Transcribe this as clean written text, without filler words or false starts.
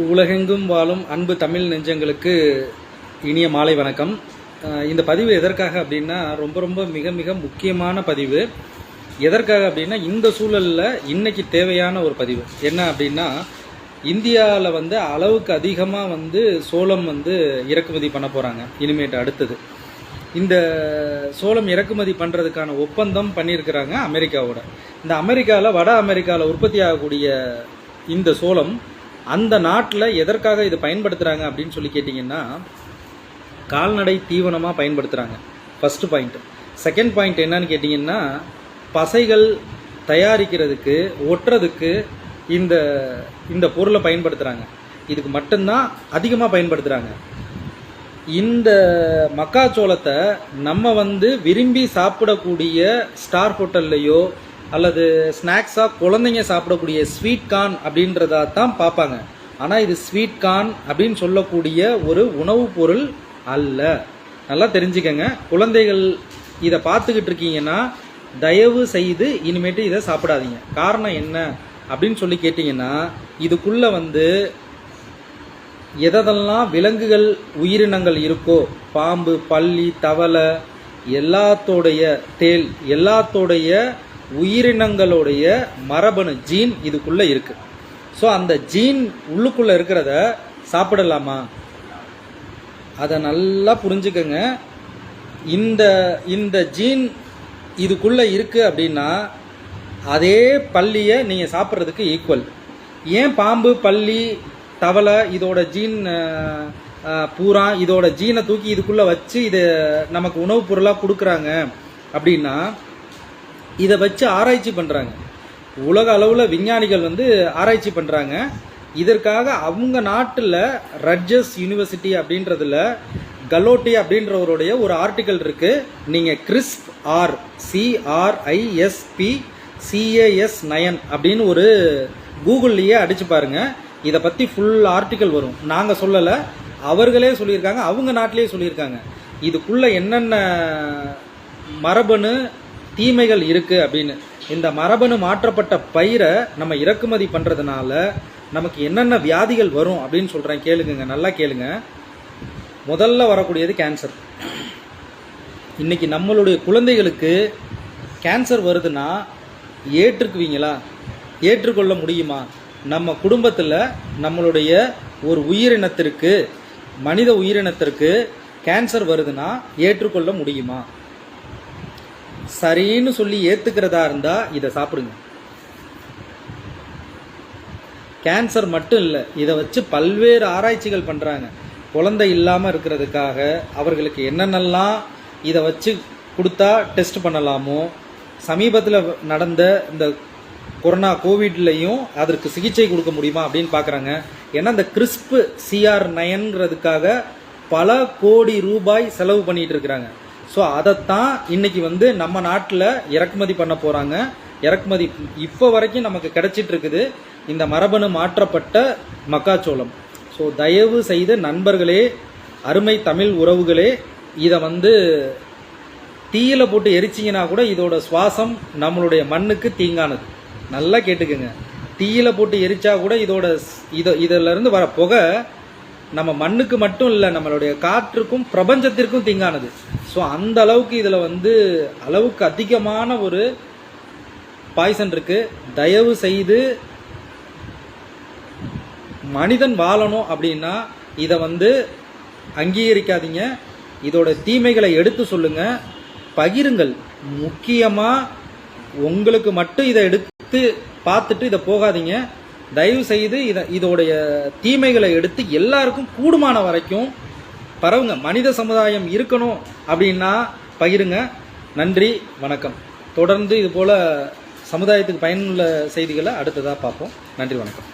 உலகெங்கும் வாழும் அன்பு தமிழ் நெஞ்சங்களுக்கு இனிய மாலை வணக்கம். இந்த பதிவு எதற்காக அப்படின்னா ரொம்ப ரொம்ப மிக மிக முக்கியமான பதிவு. எதற்காக அப்படின்னா இந்த சூழலில் இன்னைக்கு தேவையான ஒரு பதிவு என்ன அப்படின்னா, இந்தியாவில் அளவுக்கு அதிகமாக சோளம் இறக்குமதி பண்ண போகிறாங்க. இனிமேட்டு அடுத்தது இந்த சோளம் இறக்குமதி பண்ணுறதுக்கான ஒப்பந்தம் பண்ணியிருக்கிறாங்க அமெரிக்காவோட. இந்த அமெரிக்காவில் வட அமெரிக்காவில் உற்பத்தி ஆகக்கூடிய இந்த சோளம் அந்த நாட்டில் எதற்காக இதை பயன்படுத்துகிறாங்க அப்படின்னு சொல்லி கேட்டிங்கன்னா, கால்நடை தீவனமாக பயன்படுத்துகிறாங்க. First point. செகண்ட் பாயிண்ட் என்னன்னு கேட்டிங்கன்னா, பசைகள் தயாரிக்கிறதுக்கு ஒட்டுறதுக்கு இந்த இந்த பொருளை பயன்படுத்துகிறாங்க. இதுக்கு மட்டும்தான் அதிகமாக பயன்படுத்துகிறாங்க. இந்த மக்காச்சோளத்தை நம்ம விரும்பி சாப்பிடக்கூடிய ஸ்டார் ஹோட்டல்லையோ அல்லது ஸ்நாக்ஸாக குழந்தைங்க சாப்பிடக்கூடிய ஸ்வீட் கார்ன் அப்படின்றதா தான் பார்ப்பாங்க. ஆனால் இது ஸ்வீட் கார்ன் அப்படின்னு சொல்லக்கூடிய ஒரு உணவுப் பொருள் அல்ல. நல்லா தெரிஞ்சுக்கங்க. குழந்தைகள் இதை பார்த்துக்கிட்டு இருக்கீங்கன்னா தயவு செய்து இனிமேட்டு இதை சாப்பிடாதீங்க. காரணம் என்ன அப்படின்னு சொல்லி கேட்டிங்கன்னா, இதுக்குள்ளே எதெல்லாம் விலங்குகள் உயிரினங்கள் இருக்கோ, பாம்பு, பல்லி, தவளை, எல்லாத்தோடைய தேல், எல்லாத்தோடைய உயிரினங்களுடைய மரபணு ஜீன் இதுக்குள்ளே இருக்குது. ஸோ அந்த ஜீன் உள்ளுக்குள்ளே இருக்கிறத சாப்பிடலாமா? அதை நல்லா புரிஞ்சுக்கங்க. இந்த இந்த ஜீன் இதுக்குள்ளே இருக்குது அப்படின்னா அதே பல்லியை நீங்கள் சாப்பிட்றதுக்கு ஈக்குவல். ஏன் பாம்பு, பல்லி, தவளை இதோட ஜீன் பூரா இதோட ஜீனை தூக்கி இதுக்குள்ளே வச்சு இதை நமக்கு உணவுப் பொருளாக கொடுக்குறாங்க அப்படின்னா, இதை வச்சு ஆராய்ச்சி பண்ணுறாங்க. உலக அளவில் விஞ்ஞானிகள் ஆராய்ச்சி பண்ணுறாங்க. இதற்காக அவங்க நாட்டில் ரட்ஜஸ் யூனிவர்சிட்டி அப்படின்றதுல கலோட்டி அப்படின்றவருடைய ஒரு ஆர்டிக்கல் இருக்குது. நீங்கள் கிறிஸ்ப் CRISP-CAS9 அப்படின்னு ஒரு கூகுள்லேயே அடிச்சு பாருங்க. இதை பற்றி ஃபுல் ஆர்டிக்கல் வரும். நாங்கள் சொல்லலை, அவர்களே சொல்லியிருக்காங்க, அவங்க நாட்டிலே சொல்லியிருக்காங்க. இதுக்குள்ளே என்னென்ன மரபணு தீமைகள் இருக்குது அப்படின்னு. இந்த மரபணு மாற்றப்பட்ட பயிரை நம்ம இறக்குமதி பண்ணுறதுனால நமக்கு என்னென்ன வியாதிகள் வரும் அப்படின்னு சொல்கிறேன். கேளுங்க, நல்லா கேளுங்க. முதல்ல வரக்கூடியது கேன்சர். இன்றைக்கி நம்மளுடைய குழந்தைகளுக்கு கேன்சர் வருதுன்னா ஏற்றுக்குவீங்களா? ஏற்றுக்கொள்ள முடியுமா? நம்ம குடும்பத்தில் நம்மளுடைய ஒரு உயிரினத்திற்கு, மனித உயிரினத்திற்கு கேன்சர் வருதுன்னா ஏற்றுக்கொள்ள முடியுமா? சரின்னு சொல்லி ஏற்றுக்கிறதா இருந்தால் இதை சாப்பிடுங்க. கேன்சர் மட்டும் இல்லை, இதை வச்சு பல்வேறு ஆராய்ச்சிகள் பண்ணுறாங்க. குழந்தை இல்லாமல் இருக்கிறதுக்காக அவர்களுக்கு என்னென்னலாம் இதை வச்சு கொடுத்தா டெஸ்ட் பண்ணலாமோ, சமீபத்தில் நடந்த இந்த கொரோனா கோவிட்லையும் அதற்கு சிகிச்சை கொடுக்க முடியுமா அப்படின்னு பார்க்குறாங்க. ஏன்னா இந்த கிறிஸ்ப் CR9ங்கிறதுக்காக பல கோடி ரூபாய் செலவு பண்ணிட்டு இருக்கிறாங்க. ஸோ அதைத்தான் இன்னைக்கு நம்ம நாட்டில் இறக்குமதி பண்ண போகிறாங்க. இறக்குமதி இப்போ வரைக்கும் நமக்கு கிடைச்சிட்டு இருக்குது இந்த மரபணு மாற்றப்பட்ட மக்காச்சோளம். ஸோ தயவு செய்த நண்பர்களே, அருமை தமிழ் உறவுகளே, இதை தீயில போட்டு எரிச்சிங்கன்னா கூட இதோட சுவாசம் நம்மளுடைய மண்ணுக்கு தீங்கானது. நல்லா கேட்டுக்குங்க. தீயில போட்டு எரிச்சா கூட இதிலிருந்து வர புகை நம்ம மண்ணுக்கு மட்டும் இல்லை, நம்மளுடைய காற்றுக்கும் பிரபஞ்சத்திற்கும் தீங்கானது. ஸோ அந்த அளவுக்கு இதில் அளவுக்கு அதிகமான ஒரு பாய்சன் இருக்கு. தயவு செய்து மனிதன் வாழணும் அப்படின்னா இதை அங்கீகரிக்காதீங்க. இதோட தீமைகளை எடுத்து சொல்லுங்க, பகிருங்கள். முக்கியமாக உங்களுக்கு மட்டும் இதை எடுத்து பார்த்துட்டு இதை போகாதீங்க. தயவு செய்து இதோடைய தீமைகளை எடுத்து எல்லாருக்கும் கூடுமான வரைக்கும் பரவுங்க. மனித சமுதாயம் இருக்கணும் அப்படின்னா பகிருங்க. நன்றி, வணக்கம். தொடர்ந்து இது போல் சமுதாயத்துக்கு பயனுள்ள செய்திகளை அடுத்ததாக பார்ப்போம். நன்றி, வணக்கம்.